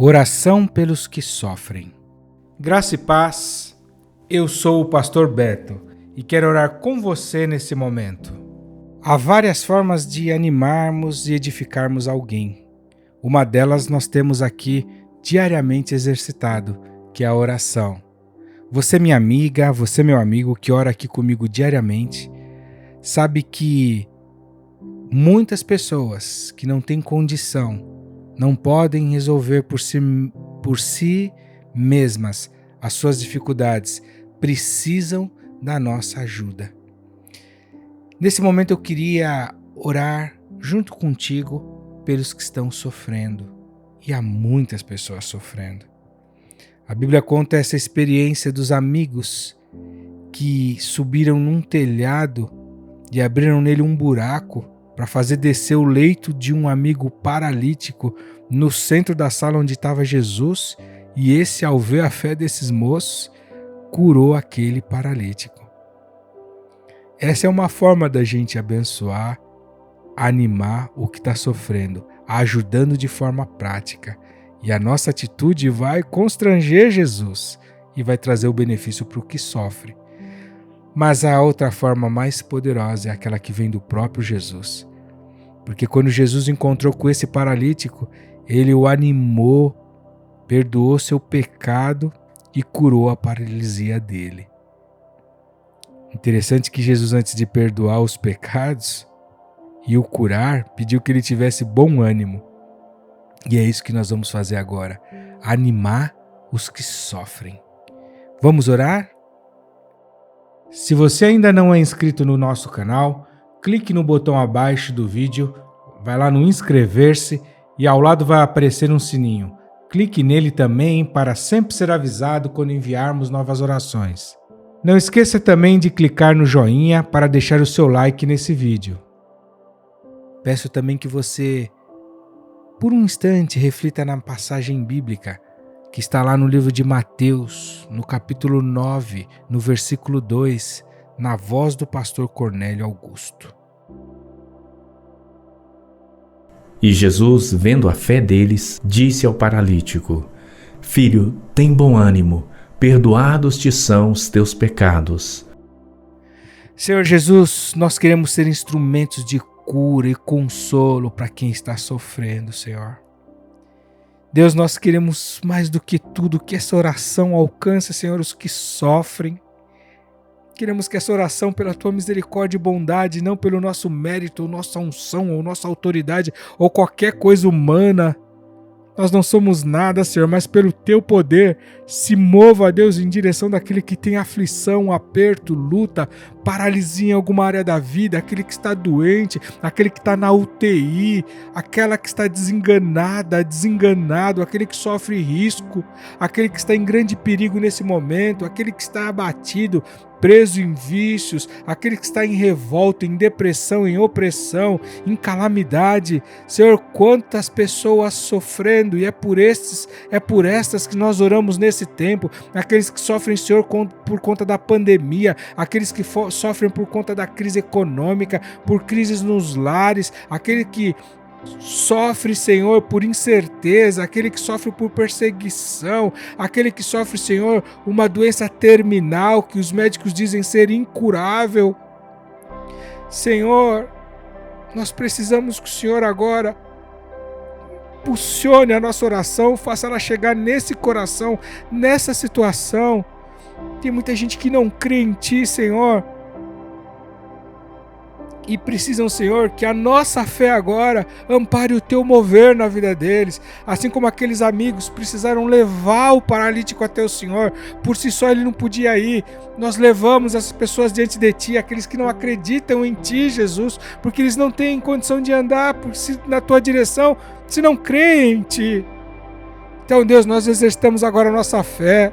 Oração pelos que sofrem. Graça e paz, eu sou o pastor Beto e quero orar com você nesse momento. Há várias formas de animarmos e edificarmos alguém. Uma delas nós temos aqui diariamente exercitado, que é a oração. Você, minha amiga, você, meu amigo, que ora aqui comigo diariamente, sabe que muitas pessoas que não têm condição, não podem resolver por si mesmas as suas dificuldades, precisam da nossa ajuda. Nesse momento eu queria orar junto contigo pelos que estão sofrendo, e há muitas pessoas sofrendo. A Bíblia conta essa experiência dos amigos que subiram num telhado e abriram nele um buraco para fazer descer o leito de um amigo paralítico no centro da sala onde estava Jesus, e esse, ao ver a fé desses moços, curou aquele paralítico. Essa é uma forma da gente abençoar, animar o que está sofrendo, ajudando de forma prática. E a nossa atitude vai constranger Jesus e vai trazer o benefício para o que sofre. Mas a outra forma mais poderosa é aquela que vem do próprio Jesus. Porque quando Jesus encontrou com esse paralítico, ele o animou, perdoou seu pecado e curou a paralisia dele. Interessante que Jesus, antes de perdoar os pecados e o curar, pediu que ele tivesse bom ânimo. E é isso que nós vamos fazer agora, animar os que sofrem. Vamos orar? Se você ainda não é inscrito no nosso canal, clique no botão abaixo do vídeo, vai lá no inscrever-se e ao lado vai aparecer um sininho. Clique nele também para sempre ser avisado quando enviarmos novas orações. Não esqueça também de clicar no joinha para deixar o seu like nesse vídeo. Peço também que você, por um instante, reflita na passagem bíblica que está lá no livro de Mateus, no capítulo 9, no versículo 2, na voz do pastor Cornélio Augusto. E Jesus, vendo a fé deles, disse ao paralítico: Filho, tem bom ânimo, perdoados te são os teus pecados. Senhor Jesus, nós queremos ser instrumentos de cura e consolo para quem está sofrendo, Senhor. Deus, nós queremos mais do que tudo que essa oração alcance, Senhor, os que sofrem. Queremos que essa oração, pela Tua misericórdia e bondade, não pelo nosso mérito, ou nossa unção, ou nossa autoridade, ou qualquer coisa humana. Nós não somos nada, Senhor, mas pelo Teu poder, se mova, Deus, em direção daquele que tem aflição, aperto, luta, paralisia em alguma área da vida, aquele que está doente, aquele que está na UTI, aquela que está desenganada, desenganado, aquele que sofre risco, aquele que está em grande perigo nesse momento, aquele que está abatido, preso em vícios, aquele que está em revolta, em depressão, em opressão, em calamidade. Senhor, quantas pessoas sofrendo, e é por estas que nós oramos nesse tempo, aqueles que sofrem, Senhor, por conta da pandemia, aqueles que sofrem por conta da crise econômica, por crises nos lares, aquele que sofre, Senhor, por incerteza, aquele que sofre por perseguição, aquele que sofre, Senhor, uma doença terminal que os médicos dizem ser incurável. Senhor, nós precisamos que o Senhor agora impulsione a nossa oração, faça ela chegar nesse coração, nessa situação. Tem muita gente que não crê em Ti, Senhor, e precisam, Senhor, que a nossa fé agora ampare o Teu mover na vida deles, assim como aqueles amigos precisaram levar o paralítico até o Senhor. Por si só ele não podia ir. Nós levamos essas pessoas diante de Ti, aqueles que não acreditam em Ti, Jesus, porque eles não têm condição de andar na Tua direção, se não creem em Ti. Então, Deus, nós exercitamos agora a nossa fé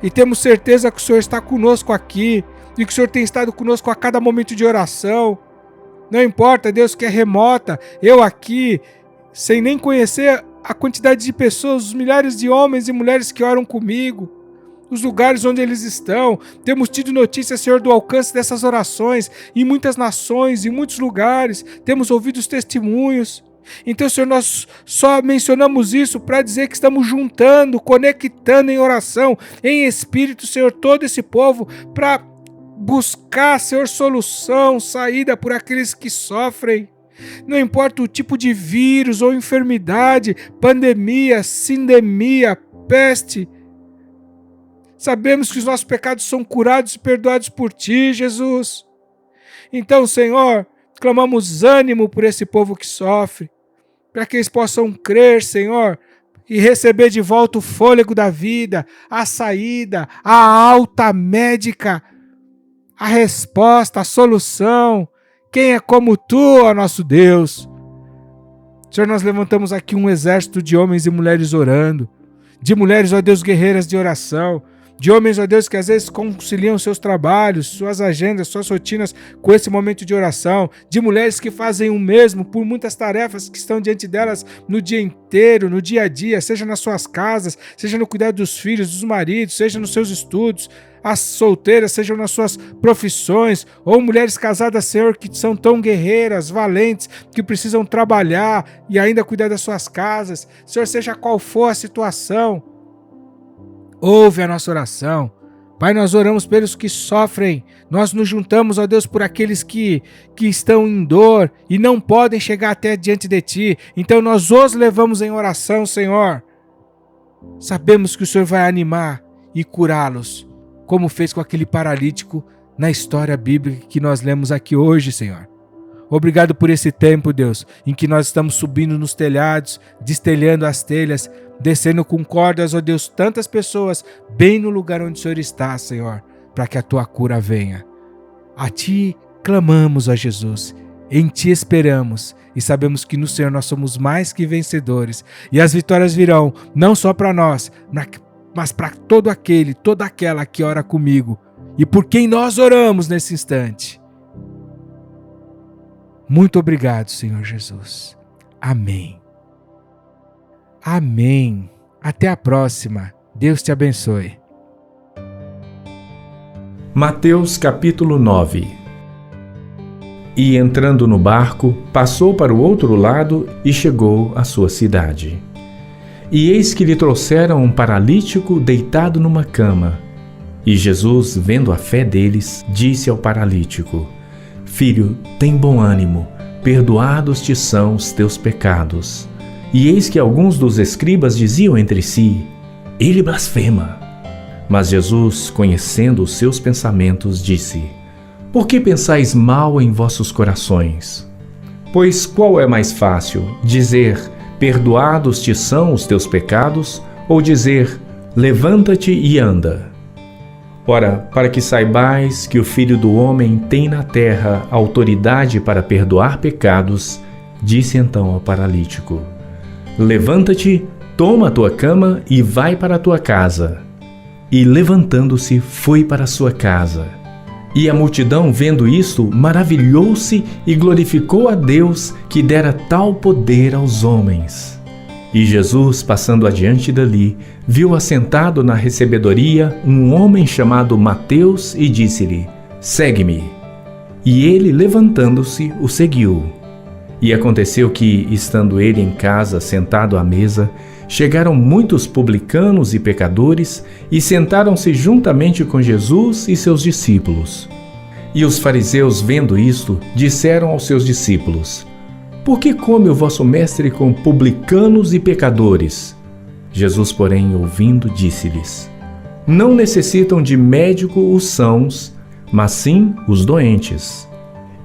e temos certeza que o Senhor está conosco aqui e que o Senhor tem estado conosco a cada momento de oração. Não importa, Deus, que é remota, eu aqui, sem nem conhecer a quantidade de pessoas, os milhares de homens e mulheres que oram comigo, os lugares onde eles estão. Temos tido notícia, Senhor, do alcance dessas orações em muitas nações, em muitos lugares. Temos ouvido os testemunhos. Então, Senhor, nós só mencionamos isso para dizer que estamos juntando, conectando em oração, em espírito, Senhor, todo esse povo para buscar, Senhor, solução, saída por aqueles que sofrem. Não importa o tipo de vírus ou enfermidade, pandemia, sindemia, peste. Sabemos que os nossos pecados são curados e perdoados por Ti, Jesus. Então, Senhor, clamamos ânimo por esse povo que sofre, para que eles possam crer, Senhor, e receber de volta o fôlego da vida, a saída, a alta médica, a resposta, a solução. Quem é como Tu, ó nosso Deus? Senhor, nós levantamos aqui um exército de homens e mulheres orando, de mulheres, ó Deus, guerreiras de oração, de homens, ó Deus, que às vezes conciliam seus trabalhos, suas agendas, suas rotinas com esse momento de oração, de mulheres que fazem o mesmo por muitas tarefas que estão diante delas no dia inteiro, no dia a dia, seja nas suas casas, seja no cuidado dos filhos, dos maridos, seja nos seus estudos, as solteiras, sejam nas suas profissões, ou mulheres casadas, Senhor, que são tão guerreiras, valentes, que precisam trabalhar e ainda cuidar das suas casas. Senhor, seja qual for a situação, ouve a nossa oração. Pai, nós oramos pelos que sofrem, nós nos juntamos, ó Deus, por aqueles que estão em dor e não podem chegar até diante de Ti. Então nós os levamos em oração, Senhor. Sabemos que o Senhor vai animar e curá-los, como fez com aquele paralítico na história bíblica que nós lemos aqui hoje, Senhor. Obrigado por esse tempo, Deus, em que nós estamos subindo nos telhados, destelhando as telhas, descendo com cordas, ó Deus, tantas pessoas bem no lugar onde o Senhor está, Senhor, para que a Tua cura venha. A Ti clamamos, ó Jesus, em Ti esperamos e sabemos que no Senhor nós somos mais que vencedores e as vitórias virão não só para nós, mas para todo aquele, toda aquela que ora comigo e por quem nós oramos nesse instante. Muito obrigado, Senhor Jesus. Amém. Amém. Até a próxima. Deus te abençoe. Mateus capítulo 9. E entrando no barco, passou para o outro lado e chegou à sua cidade. E eis que lhe trouxeram um paralítico deitado numa cama. E Jesus, vendo a fé deles, disse ao paralítico: Filho, tem bom ânimo, perdoados te são os teus pecados. E eis que alguns dos escribas diziam entre si: Ele blasfema. Mas Jesus, conhecendo os seus pensamentos, disse: Por que pensais mal em vossos corações? Pois qual é mais fácil, dizer: Perdoados te são os teus pecados, ou dizer: Levanta-te e anda? Ora, para que saibais que o Filho do Homem tem na terra autoridade para perdoar pecados, disse então ao paralítico: Levanta-te, toma a tua cama e vai para a tua casa. E levantando-se, foi para a sua casa. E a multidão, vendo isto, maravilhou-se e glorificou a Deus que dera tal poder aos homens. E Jesus, passando adiante dali, viu assentado na recebedoria um homem chamado Mateus e disse-lhe: Segue-me. E ele, levantando-se, o seguiu. E aconteceu que, estando ele em casa, sentado à mesa, chegaram muitos publicanos e pecadores e sentaram-se juntamente com Jesus e seus discípulos. E os fariseus, vendo isto, disseram aos seus discípulos: Por que come o vosso mestre com publicanos e pecadores? Jesus, porém, ouvindo, disse-lhes: Não necessitam de médico os sãos, mas sim os doentes.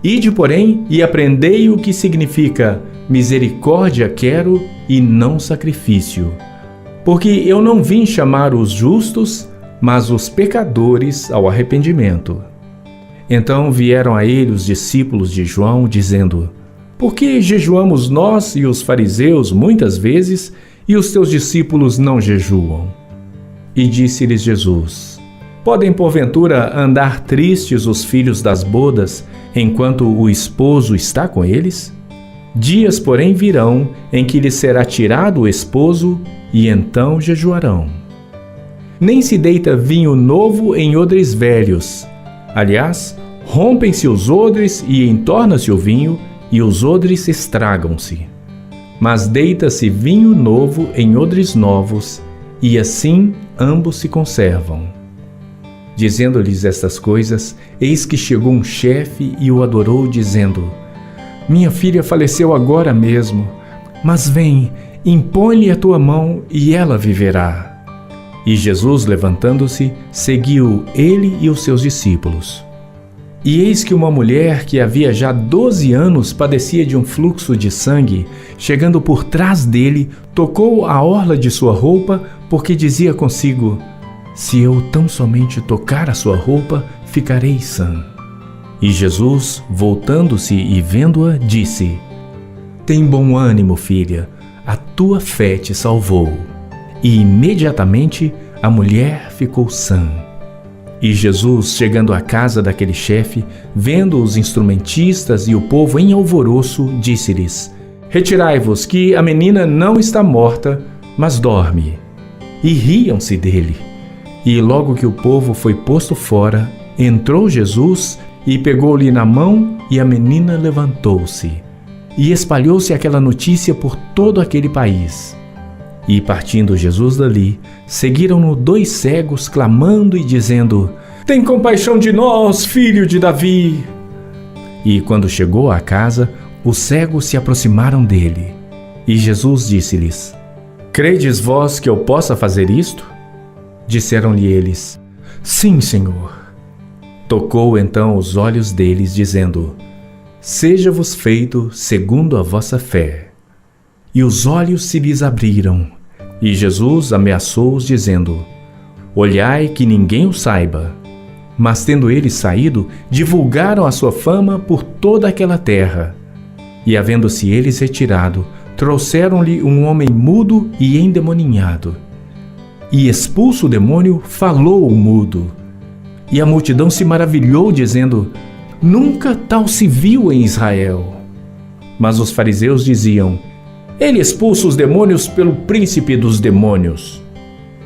Ide, porém, e aprendei o que significa misericórdia quero e não sacrifício. Porque eu não vim chamar os justos, mas os pecadores ao arrependimento. Então vieram a ele os discípulos de João, dizendo: Por que jejuamos nós e os fariseus muitas vezes, e os teus discípulos não jejuam? E disse-lhes Jesus: Podem porventura andar tristes os filhos das bodas, enquanto o esposo está com eles? Dias, porém, virão em que lhes será tirado o esposo, e então jejuarão. Nem se deita vinho novo em odres velhos. Aliás, rompem-se os odres e entorna-se o vinho, e os odres estragam-se. mas deita-se vinho novo em odres novos, e assim ambos se conservam. Dizendo-lhes estas coisas, eis que chegou um chefe e o adorou, dizendo: Minha filha faleceu agora mesmo, mas vem, impõe-lhe a tua mão e ela viverá. E Jesus, levantando-se, seguiu ele e os seus discípulos. E eis que uma mulher que havia já 12 anos padecia de um fluxo de sangue, chegando por trás dele, tocou a orla de sua roupa, porque dizia consigo: Se eu tão somente tocar a sua roupa, ficarei sã. E Jesus, voltando-se e vendo-a, disse: Tem bom ânimo, filha, a tua fé te salvou. E imediatamente a mulher ficou sã. E Jesus, chegando à casa daquele chefe, vendo os instrumentistas e o povo em alvoroço, disse-lhes: Retirai-vos, que a menina não está morta, mas dorme. E riam-se dele. E logo que o povo foi posto fora, entrou Jesus e pegou-lhe na mão, e a menina levantou-se. E espalhou-se aquela notícia por todo aquele país. E partindo Jesus dali, seguiram-no 2 cegos, clamando e dizendo: Tem compaixão de nós, filho de Davi. E quando chegou à casa, os cegos se aproximaram dele. E Jesus disse-lhes: Credes vós que eu possa fazer isto? Disseram-lhe eles: Sim, Senhor. Tocou então os olhos deles, dizendo: Seja-vos feito segundo a vossa fé. E os olhos se lhes abriram. E Jesus ameaçou-os, dizendo: Olhai que ninguém o saiba. Mas tendo eles saído, divulgaram a sua fama por toda aquela terra. E havendo-se eles retirado, trouxeram-lhe um homem mudo e endemoninhado. E expulso o demônio, falou o mudo. E a multidão se maravilhou, dizendo: Nunca tal se viu em Israel. Mas os fariseus diziam: Ele expulsa os demônios pelo príncipe dos demônios.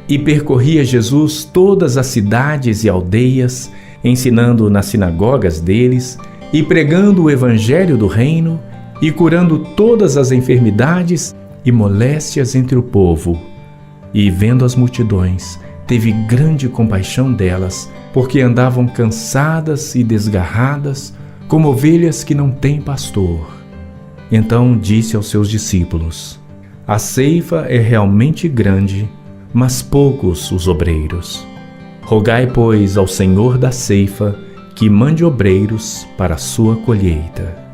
E percorria Jesus todas as cidades e aldeias, ensinando nas sinagogas deles, e pregando o evangelho do reino, e curando todas as enfermidades e moléstias entre o povo. E vendo as multidões, teve grande compaixão delas, porque andavam cansadas e desgarradas, como ovelhas que não têm pastor. Então disse aos seus discípulos: A ceifa é realmente grande, mas poucos os obreiros. Rogai, pois, ao Senhor da ceifa que mande obreiros para a sua colheita.